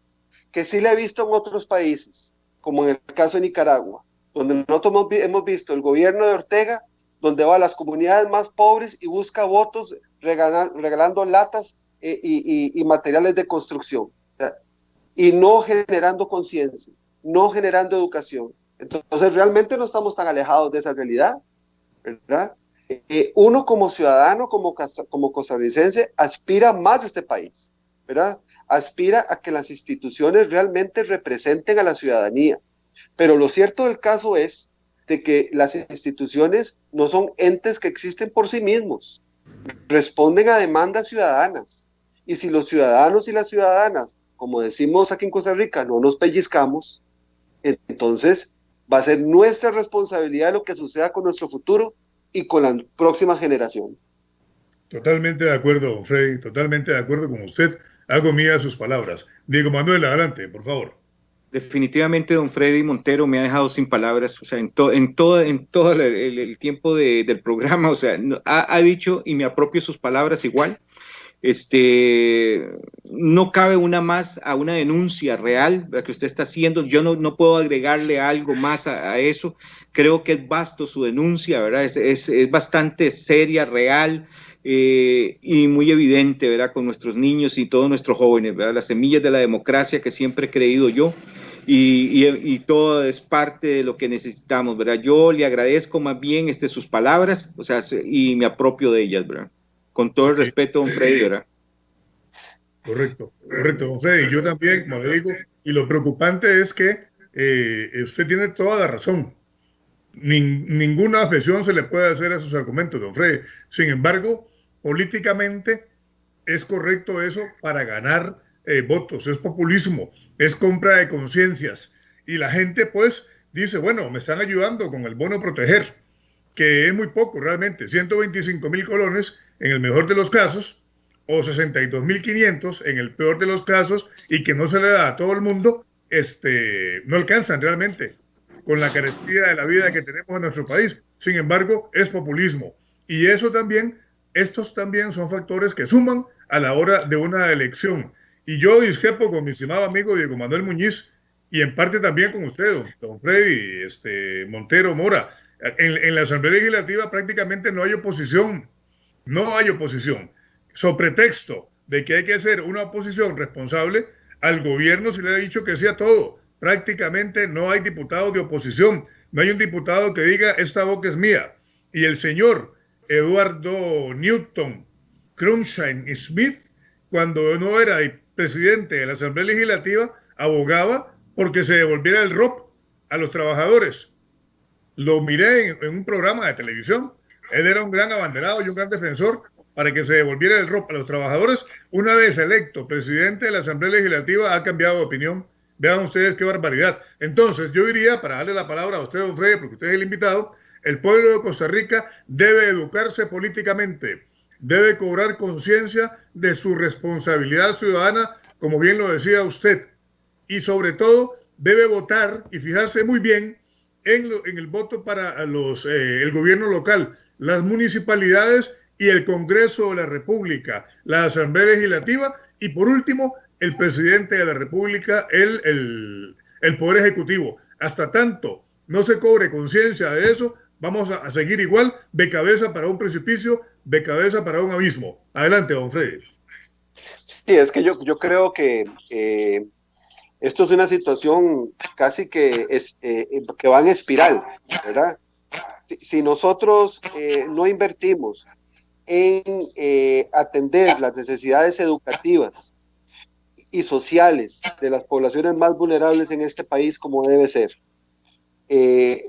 que sí la he visto en otros países, como en el caso de Nicaragua, donde nosotros hemos visto el gobierno de Ortega, donde va a las comunidades más pobres y busca votos regalando latas y materiales de construcción, ¿verdad? Y no generando conciencia, no generando educación. Entonces realmente no estamos tan alejados de esa realidad, ¿verdad? Uno como ciudadano, como costarricense, aspira más a este país, ¿verdad? Aspira a que las instituciones realmente representen a la ciudadanía. Pero lo cierto del caso es de que las instituciones no son entes que existen por sí mismos, responden a demandas ciudadanas. Y si los ciudadanos y las ciudadanas, como decimos aquí en Costa Rica, no nos pellizcamos, Entonces, va a ser nuestra responsabilidad lo que suceda con nuestro futuro y con las próximas generaciones. Totalmente de acuerdo, don Freddy, totalmente de acuerdo con usted. Hago mías sus palabras. Diego Manuel, adelante, por favor. Definitivamente, don Freddy Montero me ha dejado sin palabras, o sea, en todo el tiempo del programa, o sea, ha dicho, y me apropio sus palabras igual, no cabe una más a una denuncia real, ¿verdad?, que usted está haciendo. Yo no puedo agregarle algo más a eso. Creo que es vasto su denuncia, ¿verdad? Es bastante seria, real, y muy evidente, ¿verdad?, con nuestros niños y todos nuestros jóvenes, ¿verdad?, las semillas de la democracia que siempre he creído yo. Y todo es parte de lo que necesitamos, ¿verdad? Yo le agradezco más bien sus palabras, o sea, y me apropio de ellas, ¿verdad? Con todo el respeto, don Freddy, ¿verdad? Correcto, don Freddy. Yo también, como le digo, y lo preocupante es que usted tiene toda la razón. Ninguna objeción se le puede hacer a sus argumentos, don Freddy. Sin embargo, políticamente es correcto eso para ganar votos. Es populismo, es compra de conciencias. Y la gente, pues, dice, bueno, me están ayudando con el bono proteger, que es muy poco realmente, 125.000 colones en el mejor de los casos, o 62.500 en el peor de los casos, y que no se le da a todo el mundo, no alcanzan realmente con la carestía de la vida que tenemos en nuestro país. Sin embargo, es populismo. Y eso también, estos también son factores que suman a la hora de una elección. Y yo discrepo con mi estimado amigo Diego Manuel Muñiz, y en parte también con usted, don Freddy Montero Mora. En la Asamblea Legislativa prácticamente no hay oposición. No hay oposición. Sobre pretexto de que hay que hacer una oposición responsable, al gobierno se le ha dicho que sí a todo. Prácticamente no hay diputados de oposición. No hay un diputado que diga, esta boca es mía. Y el señor Eduardo Newton Crunshine Smith, cuando no era presidente de la Asamblea Legislativa, abogaba porque se devolviera el ROP a los trabajadores. Lo miré en un programa de televisión. Él era un gran abanderado y un gran defensor para que se devolviera el ROP a los trabajadores. Una vez electo presidente de la Asamblea Legislativa, ha cambiado de opinión. Vean ustedes qué barbaridad. Entonces, yo diría, para darle la palabra a usted, don Freddy, porque usted es el invitado, el pueblo de Costa Rica debe educarse políticamente, debe cobrar conciencia de su responsabilidad ciudadana, como bien lo decía usted, y sobre todo debe votar y fijarse muy bien en el voto para el gobierno local, las municipalidades y el Congreso de la República, la Asamblea Legislativa y, por último, el presidente de la República, el Poder Ejecutivo. Hasta tanto no se cobre conciencia de eso, vamos a seguir igual, de cabeza para un precipicio, de cabeza para un abismo. Adelante, don Freddy. Sí, es que yo creo que esto es una situación casi que va en espiral, ¿verdad? Si nosotros no invertimos en atender las necesidades educativas y sociales de las poblaciones más vulnerables en este país como debe ser,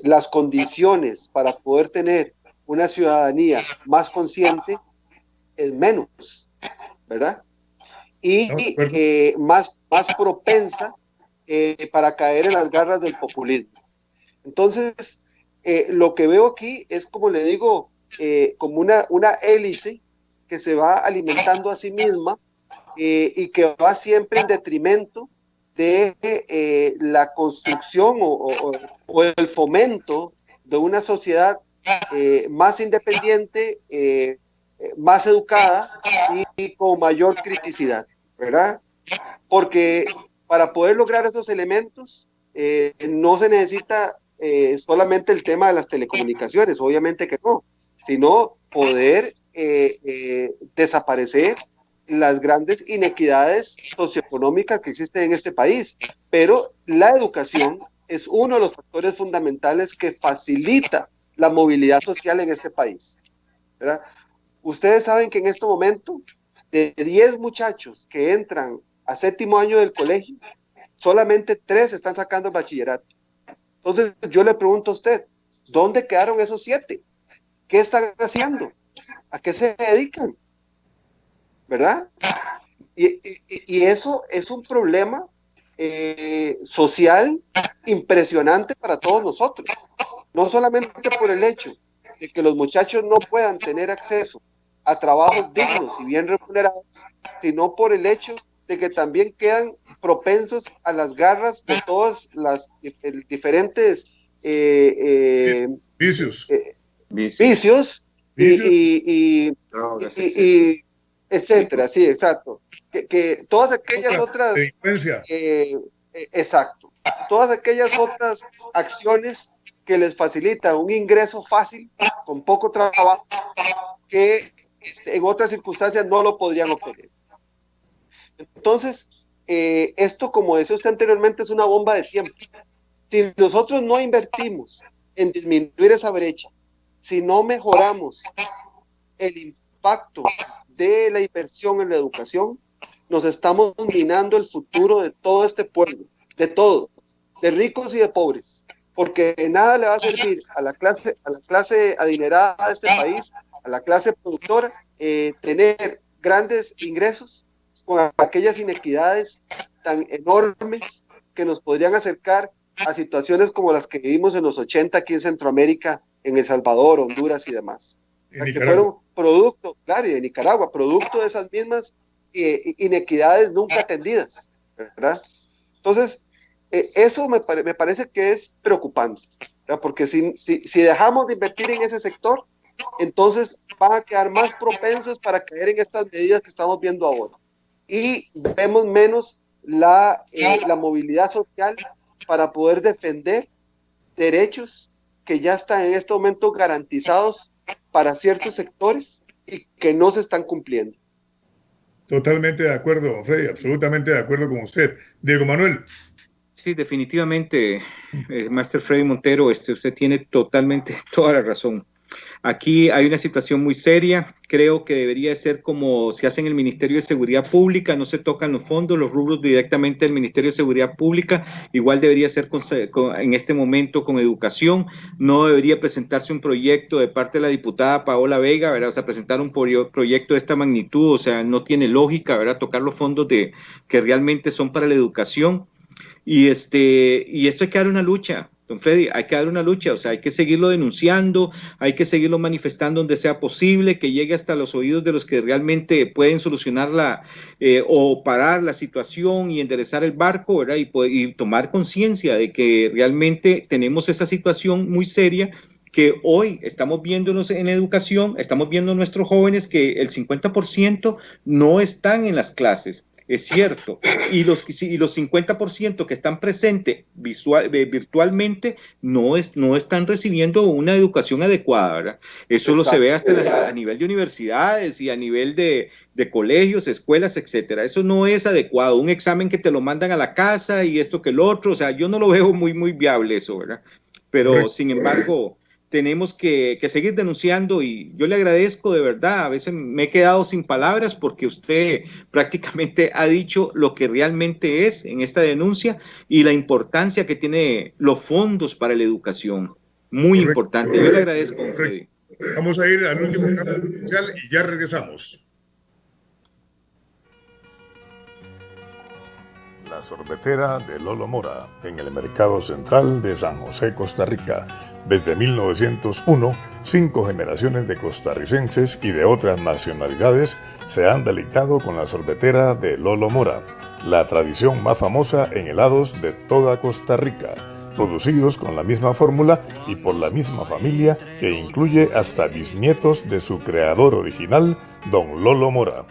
las condiciones para poder tener una ciudadanía más consciente es menos, ¿verdad? Y más propensa para caer en las garras del populismo. Entonces, lo que veo aquí es, como le digo, como una hélice que se va alimentando a sí misma y que va siempre en detrimento de la construcción o el fomento de una sociedad más independiente, más educada y con mayor criticidad, ¿verdad? Porque para poder lograr esos elementos no se necesita solamente el tema de las telecomunicaciones, obviamente que no, sino poder desaparecer las grandes inequidades socioeconómicas que existen en este país. Pero la educación es uno de los factores fundamentales que facilita la movilidad social en este país, ¿verdad? Ustedes saben que en este momento, de 10 muchachos que entran a 7º año del colegio, solamente 3 están sacando el bachillerato. Entonces yo le pregunto a usted, ¿dónde quedaron esos 7? ¿Qué están haciendo? ¿A qué se dedican? ¿Verdad? Y eso es un problema social impresionante para todos nosotros. No solamente por el hecho de que los muchachos no puedan tener acceso a trabajos dignos y bien remunerados, sino por el hecho de que también quedan propensos a las garras de todas las diferentes vicios y etcétera, sí, exacto. Que todas aquellas otras exacto, todas aquellas otras acciones que les facilita un ingreso fácil con poco trabajo que en otras circunstancias no lo podrían obtener. Entonces, esto, como decía usted anteriormente, es una bomba de tiempo. Si nosotros no invertimos en disminuir esa brecha, si no mejoramos el impacto de la inversión en la educación, nos estamos minando el futuro de todo este pueblo, de todos, de ricos y de pobres, porque de nada le va a servir a la clase adinerada de este país, a la clase productora, tener grandes ingresos con aquellas inequidades tan enormes que nos podrían acercar a situaciones como las que vivimos en los 80 aquí en Centroamérica, en El Salvador, Honduras y demás. Que fueron producto, claro, y de Nicaragua, producto de esas mismas inequidades nunca atendidas, ¿verdad? Entonces, eso me parece que es preocupante, ¿verdad? Porque si dejamos de invertir en ese sector, entonces van a quedar más propensos para caer en estas medidas que estamos viendo ahora. Y vemos menos la movilidad social para poder defender derechos que ya están en este momento garantizados para ciertos sectores y que no se están cumpliendo. Totalmente de acuerdo, Freddy, absolutamente de acuerdo con usted. Diego Manuel. Sí, definitivamente, Master Freddy Montero, usted tiene totalmente toda la razón. Aquí hay una situación muy seria, creo que debería ser como se hace en el Ministerio de Seguridad Pública, no se tocan los fondos, los rubros directamente del Ministerio de Seguridad Pública, igual debería ser en este momento con educación, no debería presentarse un proyecto de parte de la diputada Paola Vega, ¿verdad? O sea, presentar un proyecto de esta magnitud, o sea, no tiene lógica, ¿verdad? Tocar los fondos que realmente son para la educación, y esto hay que dar una lucha. Don Freddy, hay que dar una lucha, o sea, hay que seguirlo denunciando, hay que seguirlo manifestando donde sea posible, que llegue hasta los oídos de los que realmente pueden solucionar o parar la situación y enderezar el barco, ¿verdad? Y tomar conciencia de que realmente tenemos esa situación muy seria que hoy estamos viéndonos en educación, estamos viendo a nuestros jóvenes que el 50% no están en las clases. Es cierto, y los 50% que están presentes virtualmente no están recibiendo una educación adecuada, ¿verdad? Eso lo se ve hasta a nivel de universidades y a nivel de colegios, escuelas, etcétera. Eso no es adecuado, un examen que te lo mandan a la casa y esto que el otro, o sea, yo no lo veo muy, muy viable eso, ¿verdad? Pero sin embargo, tenemos que seguir denunciando y yo le agradezco de verdad, a veces me he quedado sin palabras porque usted prácticamente ha dicho lo que realmente es en esta denuncia y la importancia que tiene los fondos para la educación, muy importante. Yo le agradezco, Freddy. Vamos a ir al último cambio comercial y ya regresamos. La sorbetera de Lolo Mora, en el Mercado Central de San José, Costa Rica. Desde 1901, 5 generaciones de costarricenses y de otras nacionalidades se han deleitado con la sorbetera de Lolo Mora, la tradición más famosa en helados de toda Costa Rica, producidos con la misma fórmula y por la misma familia que incluye hasta bisnietos de su creador original, don Lolo Mora.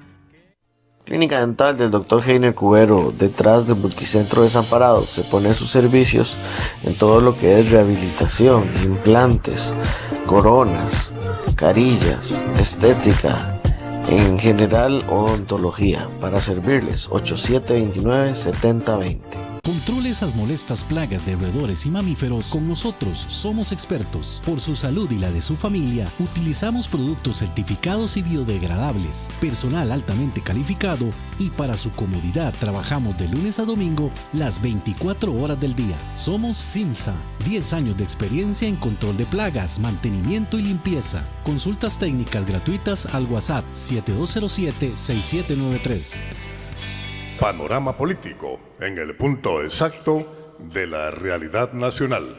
Clínica Dental del Dr. Heiner Cubero, detrás del Multicentro Desamparados, se pone sus servicios en todo lo que es rehabilitación, implantes, coronas, carillas, estética, en general odontología, para servirles. 8729-7020. Controle esas molestas plagas de roedores y mamíferos con nosotros. Somos expertos. Por su salud y la de su familia, utilizamos productos certificados y biodegradables, personal altamente calificado y para su comodidad trabajamos de lunes a domingo las 24 horas del día. Somos Simsa. 10 años de experiencia en control de plagas, mantenimiento y limpieza. Consultas técnicas gratuitas al WhatsApp 7207-6793. Panorama político en el punto exacto de la realidad nacional.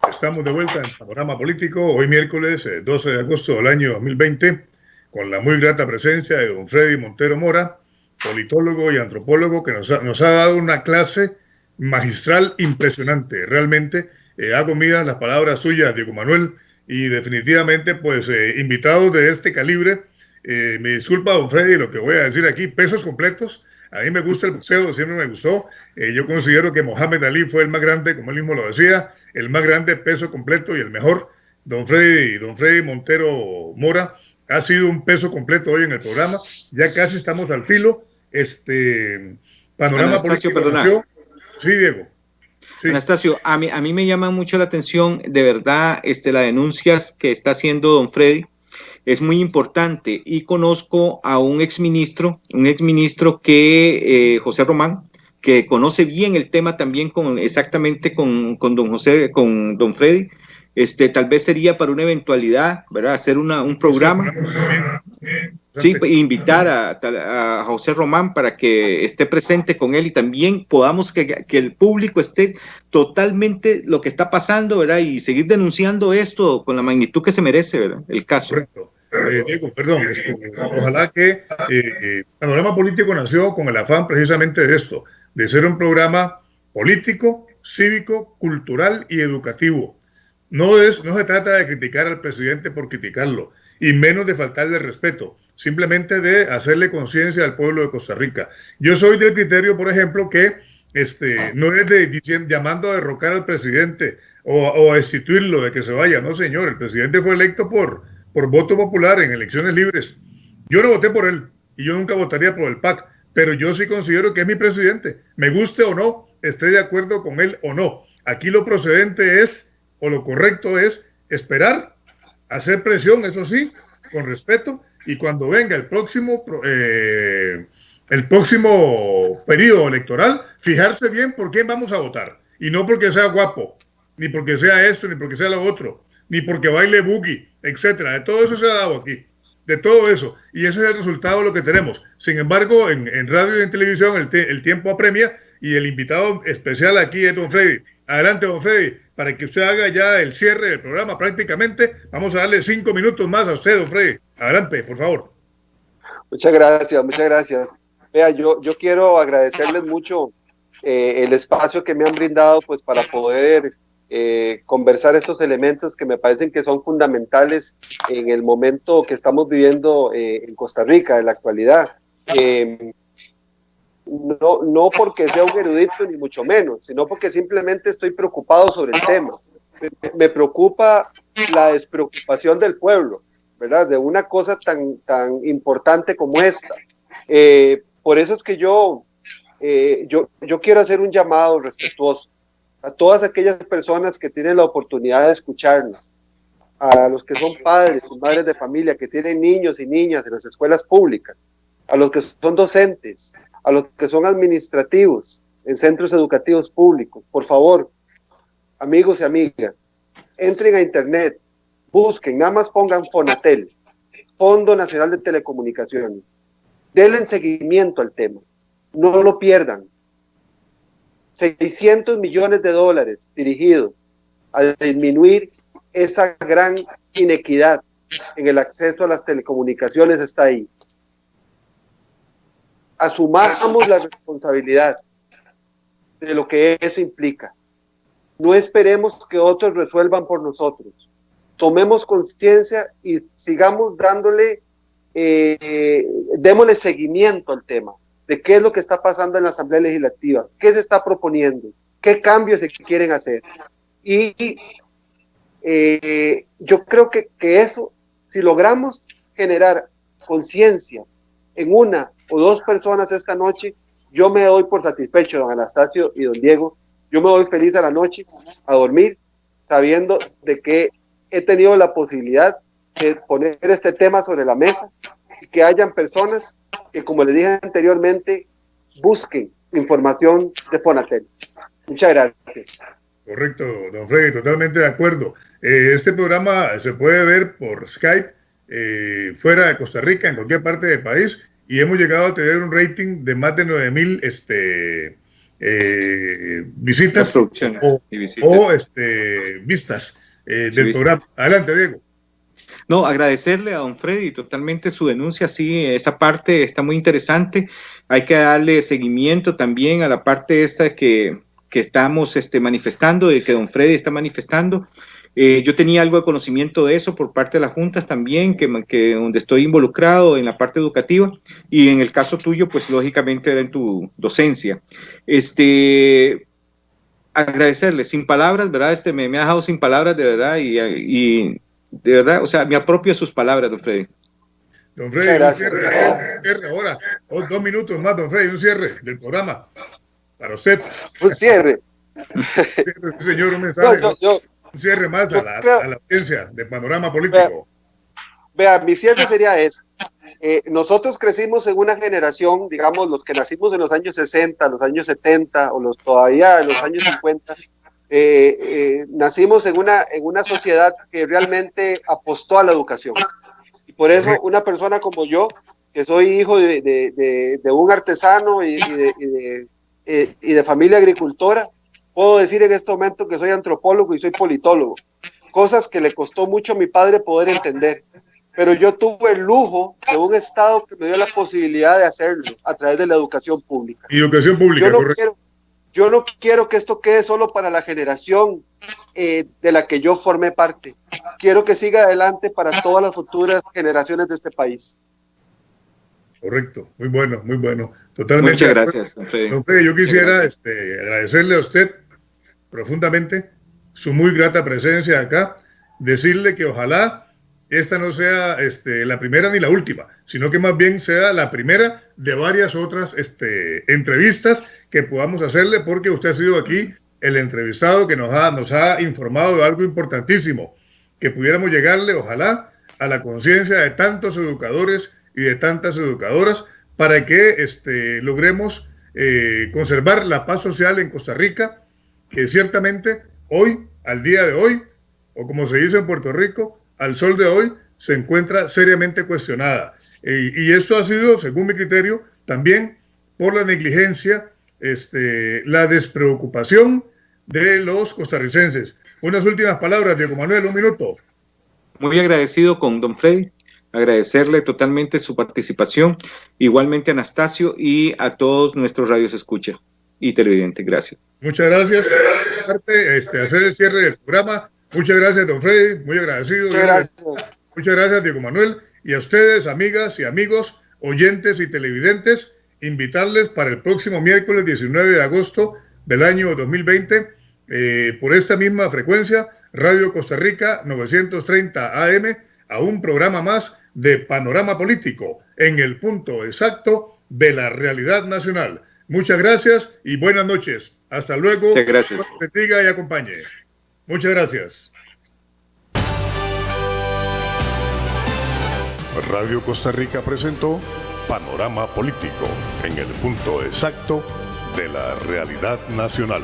Estamos de vuelta en Panorama Político, hoy miércoles 12 de agosto del año 2020, con la muy grata presencia de don Freddy Montero Mora, politólogo y antropólogo, que nos ha dado una clase magistral impresionante. Realmente hago mías las palabras suyas, Diego Manuel, y definitivamente, pues, invitados de este calibre. Me disculpa, don Freddy, lo que voy a decir aquí, pesos completos. A mí me gusta el boxeo, siempre me gustó. Yo considero que Mohamed Ali fue el más grande, como él mismo lo decía, el más grande peso completo y el mejor. Don Freddy Montero Mora ha sido un peso completo hoy en el programa. Ya casi estamos al filo. Panorama Anastasio, político nació. Sí, Diego. Sí. Anastasio, a mí me llama mucho la atención, de verdad, las denuncias que está haciendo don Freddy. Es muy importante, y conozco a un exministro que, José Román, que conoce bien el tema también exactamente con don Freddy. Tal vez sería para una eventualidad, ¿verdad? Hacer un programa. Sí, invitar a José Román para que esté presente con él y también podamos que el público esté totalmente lo que está pasando, ¿verdad? Y seguir denunciando esto con la magnitud que se merece, ¿verdad? El caso. Correcto. Diego, perdón, ojalá que Panorama Político nació con el afán precisamente de esto, de ser un programa político, cívico, cultural y educativo. No se trata de criticar al presidente por criticarlo, y menos de faltarle respeto, simplemente de hacerle conciencia al pueblo de Costa Rica. Yo soy del criterio, por ejemplo, que no es llamando a derrocar al presidente o a destituirlo, de que se vaya. No, señor, el presidente fue electo por voto popular en elecciones libres. Yo no voté por él y yo nunca votaría por el PAC, pero yo sí considero que es mi presidente. Me guste o no, esté de acuerdo con él o no. Aquí lo procedente es, o lo correcto es, esperar, hacer presión, eso sí, con respeto, y cuando venga el próximo periodo electoral, fijarse bien por quién vamos a votar. Y no porque sea guapo, ni porque sea esto, ni porque sea lo otro, ni porque baile boogie, etcétera. De todo eso se ha dado aquí, de todo eso. Y ese es el resultado de lo que tenemos. Sin embargo, en radio y en televisión el tiempo apremia, y el invitado especial aquí es don Freddy. Adelante, don Freddy, para que usted haga ya el cierre del programa prácticamente. Vamos a darle 5 minutos más a usted, don Freddy. Adelante, por favor. Muchas gracias, muchas gracias. Vea, yo quiero agradecerles mucho el espacio que me han brindado, pues, para poder conversar estos elementos que me parecen que son fundamentales en el momento que estamos viviendo en Costa Rica, en la actualidad. No porque sea un erudito ni mucho menos, sino porque simplemente estoy preocupado sobre el tema. Me preocupa la despreocupación del pueblo, ¿verdad? De una cosa tan importante como esta. Por eso es que yo quiero hacer un llamado respetuoso a todas aquellas personas que tienen la oportunidad de escucharnos, a los que son padres y madres de familia, que tienen niños y niñas en las escuelas públicas, a los que son docentes, a los que son administrativos en centros educativos públicos. Por favor, amigos y amigas, entren a internet, busquen, nada más pongan Fonatel, Fondo Nacional de Telecomunicaciones, denle seguimiento al tema, no lo pierdan. 600 millones de dólares dirigidos a disminuir esa gran inequidad en el acceso a las telecomunicaciones está ahí. Asumamos la responsabilidad de lo que eso implica. No esperemos que otros resuelvan por nosotros. Tomemos conciencia y sigamos démosle seguimiento al tema de qué es lo que está pasando en la Asamblea Legislativa, qué se está proponiendo, qué cambios se quieren hacer. Y yo creo que eso, si logramos generar conciencia en una o dos personas esta noche, yo me doy por satisfecho, don Anastasio y don Diego. Yo me doy feliz a la noche, a dormir, sabiendo de que he tenido la posibilidad de poner este tema sobre la mesa y que hayan personas que, como les dije anteriormente, busquen información de Fonatel. Muchas gracias. Correcto, don Freddy, totalmente de acuerdo. Este programa se puede ver por Skype fuera de Costa Rica, en cualquier parte del país, y hemos llegado a tener un rating de más de 9,000 visitas o vistas del programa. Adelante, Diego. No, agradecerle a don Freddy totalmente su denuncia, sí, esa parte está muy interesante. Hay que darle seguimiento también a la parte esta que estamos manifestando, de que don Freddy está manifestando. Yo tenía algo de conocimiento de eso por parte de las juntas también, que donde estoy involucrado en la parte educativa, y en el caso tuyo, pues lógicamente era en tu docencia. Agradecerle, sin palabras, ¿verdad? Me ha dejado sin palabras, de verdad, y de verdad, o sea, me apropio de sus palabras, don Freddy. Don Freddy, un cierre ahora, 2 minutos más, don Freddy, un cierre del programa para usted. Un cierre. Señor, un mensaje. Un cierre más a la audiencia de Panorama Político. Vea, mi cierre sería nosotros crecimos en una generación, digamos, los que nacimos en los años 60, los años 70 o los todavía en los años 50, nacimos en una sociedad que realmente apostó a la educación. Y por eso una persona como yo, que soy hijo de un artesano y de familia agricultora, puedo decir en este momento que soy antropólogo y soy politólogo, cosas que le costó mucho a mi padre poder entender, pero yo tuve el lujo de un Estado que me dio la posibilidad de hacerlo a través de la educación pública. Y educación pública, yo no quiero que esto quede solo para la generación de la que yo formé parte. Quiero que siga adelante para todas las futuras generaciones de este país. Correcto, muy bueno, muy bueno. Totalmente. Muchas gracias, don Freddy. Don Freddy, yo quisiera agradecerle a usted profundamente su muy grata presencia acá, decirle que ojalá esta no sea la primera ni la última, sino que más bien sea la primera de varias otras entrevistas que podamos hacerle, porque usted ha sido aquí el entrevistado que nos ha informado de algo importantísimo, que pudiéramos llegarle, ojalá, a la conciencia de tantos educadores y de tantas educadoras para que logremos conservar la paz social en Costa Rica, que ciertamente hoy, al día de hoy, o como se dice en Puerto Rico, al sol de hoy, se encuentra seriamente cuestionada. Y esto ha sido, según mi criterio, también por la negligencia, la despreocupación de los costarricenses. Unas últimas palabras, Diego Manuel, 1 minuto. Muy agradecido con don Freddy, agradecerle totalmente su participación, igualmente a Anastasio y a todos nuestros radios escucha y televidentes. Gracias. Muchas gracias. Hacer el cierre del programa. Muchas gracias, don Freddy, muy agradecido. Muchas gracias, Diego Manuel. Y a ustedes, amigas y amigos, oyentes y televidentes, invitarles para el próximo miércoles 19 de agosto del año 2020, por esta misma frecuencia, Radio Costa Rica 930 AM, a un programa más de Panorama Político, en el punto exacto de la realidad nacional. Muchas gracias y buenas noches. Hasta luego. Muchas gracias. Dios les bendiga y acompañe. Muchas gracias. Radio Costa Rica presentó Panorama Político, en el punto exacto de la realidad nacional.